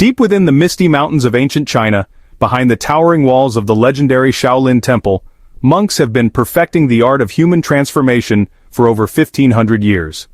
Deep within the misty mountains of ancient China, behind the towering walls of the legendary Shaolin Temple, monks have been perfecting the art of human transformation for over 1,500 years.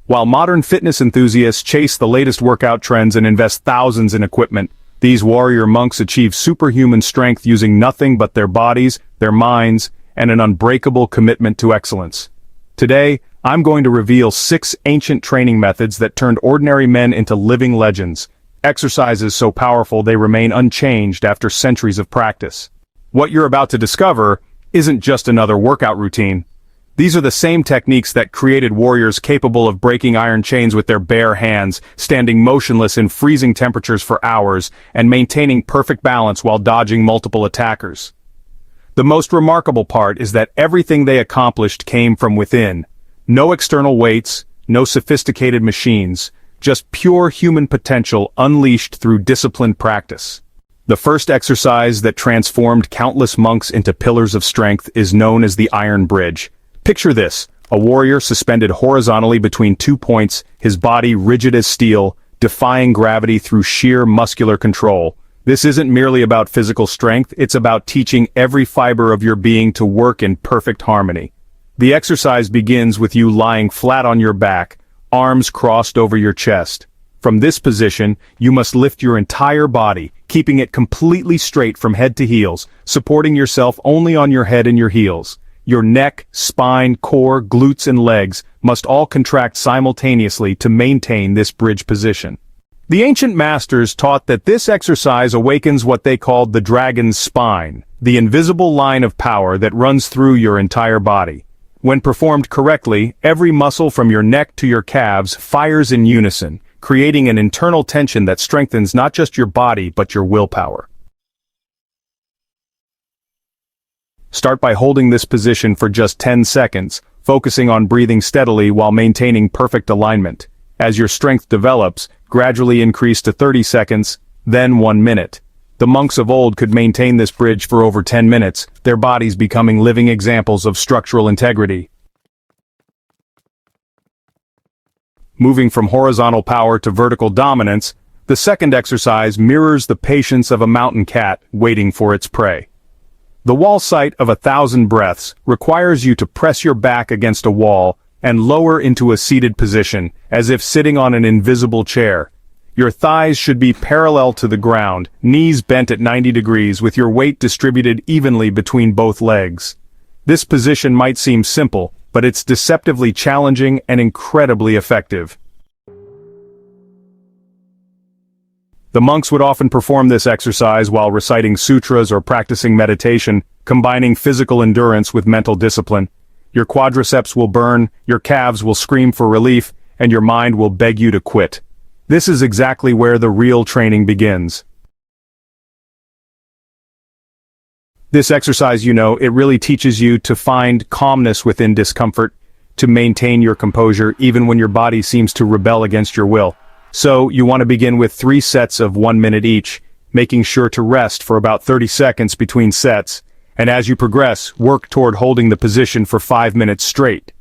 While modern fitness enthusiasts chase the latest workout trends and invest thousands in equipment, these warrior monks achieve superhuman strength using nothing but their bodies, their minds, and an unbreakable commitment to excellence. Today, I'm going to reveal 6 ancient training methods that turned ordinary men into living legends, exercises so powerful they remain unchanged after centuries of practice. What you're about to discover isn't just another workout routine. These are the same techniques that created warriors capable of breaking iron chains with their bare hands, standing motionless in freezing temperatures for hours, and maintaining perfect balance while dodging multiple attackers. The most remarkable part is that everything they accomplished came from within. No external weights, no sophisticated machines, just pure human potential unleashed through disciplined practice. The first exercise that transformed countless monks into pillars of strength is known as the Iron Bridge. Picture this, a warrior suspended horizontally between 2 points, his body rigid as steel, defying gravity through sheer muscular control. This isn't merely about physical strength, it's about teaching every fiber of your being to work in perfect harmony. The exercise begins with you lying flat on your back, arms crossed over your chest. From this position, you must lift your entire body, keeping it completely straight from head to heels, supporting yourself only on your head and your heels. Your neck, spine, core, glutes and legs must all contract simultaneously to maintain this bridge position. The ancient masters taught that this exercise awakens what they called the dragon's spine, the invisible line of power that runs through your entire body. When performed correctly, every muscle from your neck to your calves fires in unison, creating an internal tension that strengthens not just your body but your willpower. Start by holding this position for just 10 seconds, focusing on breathing steadily while maintaining perfect alignment. As your strength develops, gradually increase to 30 seconds, then 1 minute. The monks of old could maintain this bridge for over 10 minutes, their bodies becoming living examples of structural integrity. Moving from horizontal power to vertical dominance, the second exercise mirrors the patience of a mountain cat waiting for its prey. The wall sight of 1,000 breaths requires you to press your back against a wall and lower into a seated position, as if sitting on an invisible chair. Your thighs should be parallel to the ground, knees bent at 90 degrees with your weight distributed evenly between both legs. This position might seem simple, but it's deceptively challenging and incredibly effective. The monks would often perform this exercise while reciting sutras or practicing meditation, combining physical endurance with mental discipline. Your quadriceps will burn, your calves will scream for relief, and your mind will beg you to quit. This is exactly where the real training begins. This exercise, it really teaches you to find calmness within discomfort, to maintain your composure even when your body seems to rebel against your will. So, you want to begin with 3 sets of 1 minute each, making sure to rest for about 30 seconds between sets, and as you progress, work toward holding the position for 5 minutes straight.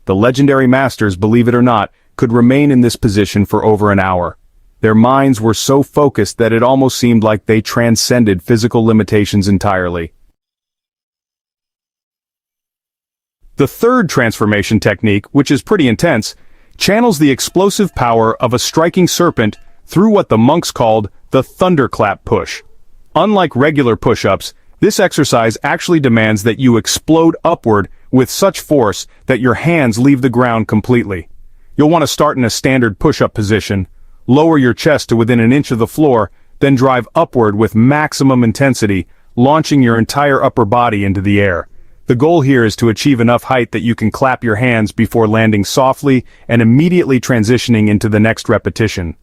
The legendary masters, believe it or not, could remain in this position for over an hour. Their minds were so focused that it almost seemed like they transcended physical limitations entirely. The third transformation technique, which is pretty intense, channels the explosive power of a striking serpent through what the monks called the thunderclap push. Unlike regular push-ups, this exercise actually demands that you explode upward with such force that your hands leave the ground completely. You'll want to start in a standard push-up position, lower your chest to within an inch of the floor, then drive upward with maximum intensity, launching your entire upper body into the air. The goal here is to achieve enough height that you can clap your hands before landing softly and immediately transitioning into the next repetition.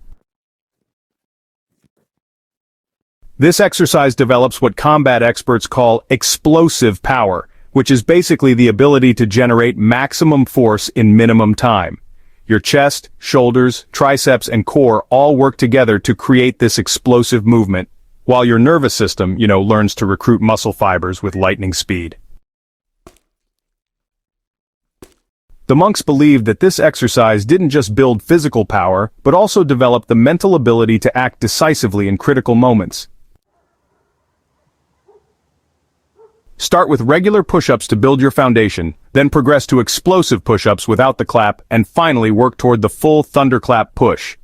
This exercise develops what combat experts call explosive power, which is basically the ability to generate maximum force in minimum time. Your chest, shoulders, triceps, and core all work together to create this explosive movement, while your nervous system, learns to recruit muscle fibers with lightning speed. The monks believed that this exercise didn't just build physical power, but also develop the mental ability to act decisively in critical moments. Start with regular push-ups to build your foundation, then progress to explosive push-ups without the clap, and finally work toward the full thunderclap push.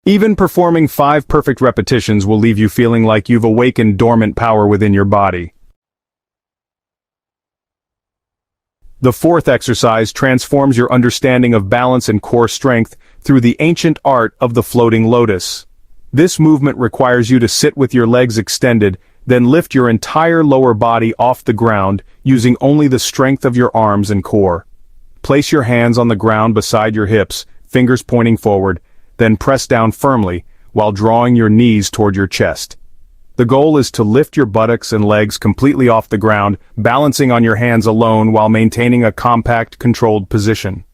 Even performing 5 perfect repetitions will leave you feeling like you've awakened dormant power within your body. The fourth exercise transforms your understanding of balance and core strength through the ancient art of the floating lotus. This movement requires you to sit with your legs extended, then lift your entire lower body off the ground using only the strength of your arms and core. Place your hands on the ground beside your hips, fingers pointing forward, then press down firmly while drawing your knees toward your chest. The goal is to lift your buttocks and legs completely off the ground, balancing on your hands alone while maintaining a compact, controlled position.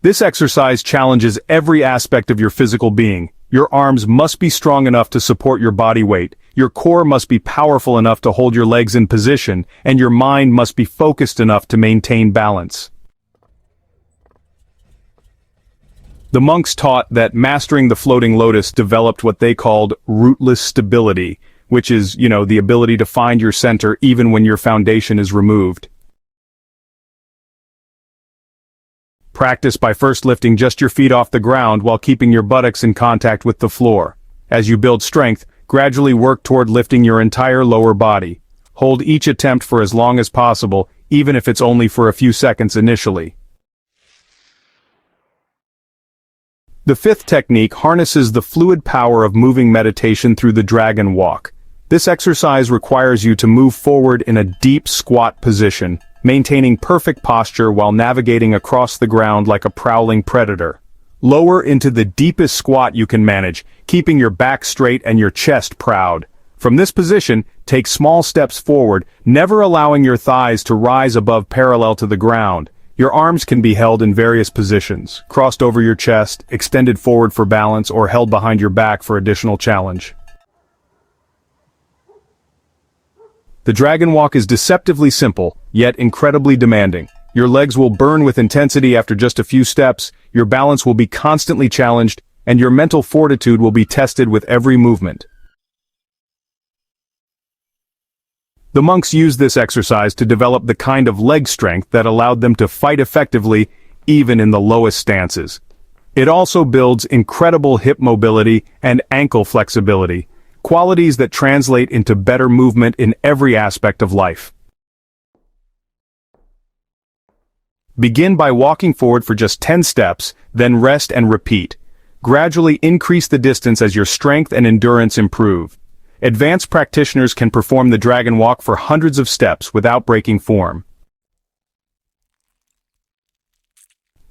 This exercise challenges every aspect of your physical being. Your arms must be strong enough to support your body weight, your core must be powerful enough to hold your legs in position, and your mind must be focused enough to maintain balance. The monks taught that mastering the floating lotus developed what they called rootless stability, which is, the ability to find your center even when your foundation is removed. Practice by first lifting just your feet off the ground while keeping your buttocks in contact with the floor. As you build strength, gradually work toward lifting your entire lower body. Hold each attempt for as long as possible, even if it's only for a few seconds initially. The fifth technique harnesses the fluid power of moving meditation through the dragon walk. This exercise requires you to move forward in a deep squat position, maintaining perfect posture while navigating across the ground like a prowling predator. Lower into the deepest squat you can manage, keeping your back straight and your chest proud. From this position, take small steps forward, never allowing your thighs to rise above parallel to the ground. Your arms can be held in various positions, crossed over your chest, extended forward for balance, or held behind your back for additional challenge. The dragon walk is deceptively simple, yet incredibly demanding. Your legs will burn with intensity after just a few steps, your balance will be constantly challenged, and your mental fortitude will be tested with every movement. The monks used this exercise to develop the kind of leg strength that allowed them to fight effectively, even in the lowest stances. It also builds incredible hip mobility and ankle flexibility, qualities that translate into better movement in every aspect of life. Begin by walking forward for just 10 steps, then rest and repeat. Gradually increase the distance as your strength and endurance improve. Advanced practitioners can perform the dragon walk for hundreds of steps without breaking form.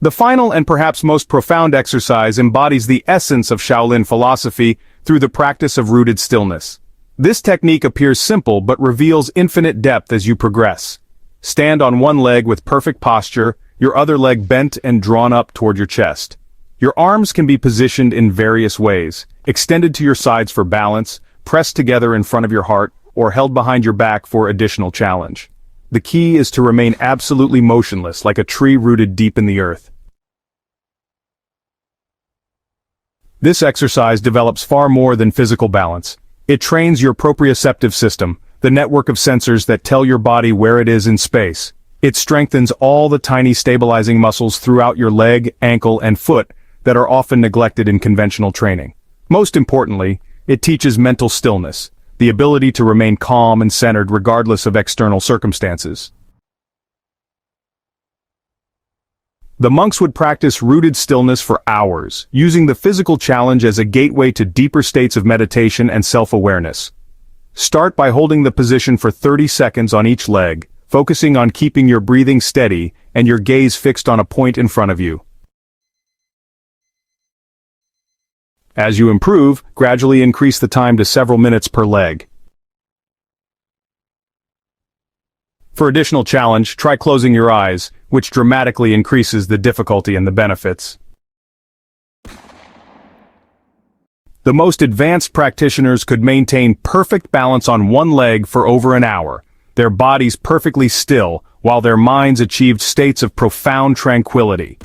The final and perhaps most profound exercise embodies the essence of Shaolin philosophy through the practice of rooted stillness. This technique appears simple but reveals infinite depth as you progress. Stand on one leg with perfect posture, your other leg bent and drawn up toward your chest. Your arms can be positioned in various ways, extended to your sides for balance, pressed together in front of your heart, or held behind your back for additional challenge. The key is to remain absolutely motionless, like a tree rooted deep in the earth. This exercise develops far more than physical balance. It trains your proprioceptive system, the network of sensors that tell your body where it is in space. It strengthens all the tiny stabilizing muscles throughout your leg, ankle, and foot that are often neglected in conventional training. Most importantly, it teaches mental stillness, the ability to remain calm and centered regardless of external circumstances. The monks would practice rooted stillness for hours, using the physical challenge as a gateway to deeper states of meditation and self-awareness. Start by holding the position for 30 seconds on each leg, focusing on keeping your breathing steady and your gaze fixed on a point in front of you. As you improve, gradually increase the time to several minutes per leg. For additional challenge, try closing your eyes, which dramatically increases the difficulty and the benefits. The most advanced practitioners could maintain perfect balance on one leg for over an hour, their bodies perfectly still, while their minds achieved states of profound tranquility.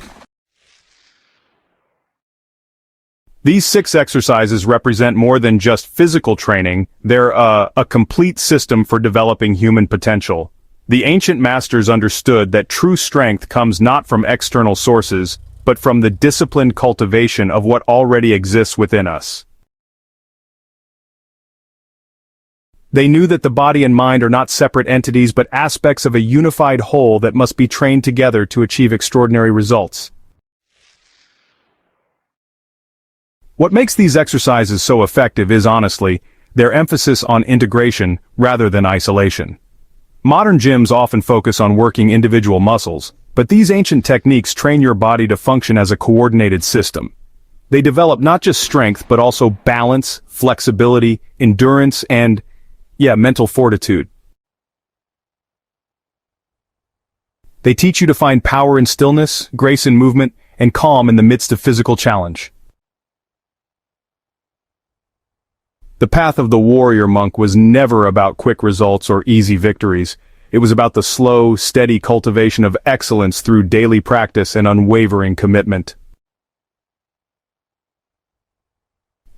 These 6 exercises represent more than just physical training, they're a complete system for developing human potential. The ancient masters understood that true strength comes not from external sources, but from the disciplined cultivation of what already exists within us. They knew that the body and mind are not separate entities but aspects of a unified whole that must be trained together to achieve extraordinary results. What makes these exercises so effective is, honestly, their emphasis on integration rather than isolation. Modern gyms often focus on working individual muscles, but these ancient techniques train your body to function as a coordinated system. They develop not just strength but also balance, flexibility, endurance, and, mental fortitude. They teach you to find power in stillness, grace in movement, and calm in the midst of physical challenge. The path of the warrior monk was never about quick results or easy victories. It was about the slow, steady cultivation of excellence through daily practice and unwavering commitment.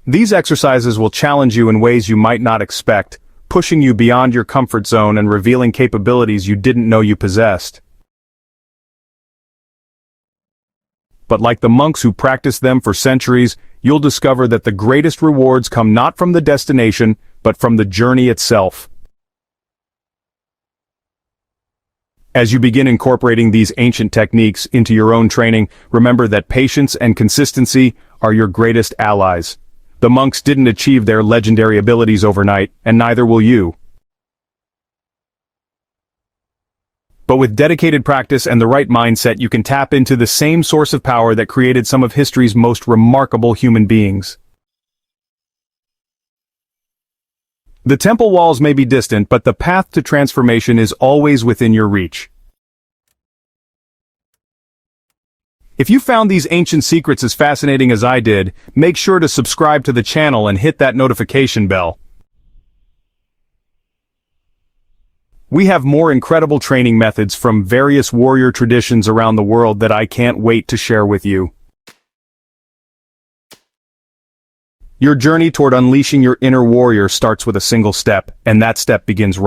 These exercises will challenge you in ways you might not expect, pushing you beyond your comfort zone and revealing capabilities you didn't know you possessed. But like the monks who practiced them for centuries, you'll discover that the greatest rewards come not from the destination, but from the journey itself. As you begin incorporating these ancient techniques into your own training, remember that patience and consistency are your greatest allies. The monks didn't achieve their legendary abilities overnight, and neither will you. But with dedicated practice and the right mindset, you can tap into the same source of power that created some of history's most remarkable human beings. The temple walls may be distant, but the path to transformation is always within your reach. If you found these ancient secrets as fascinating as I did, make sure to subscribe to the channel and hit that notification bell. We have more incredible training methods from various warrior traditions around the world that I can't wait to share with you. Your journey toward unleashing your inner warrior starts with a single step, and that step begins right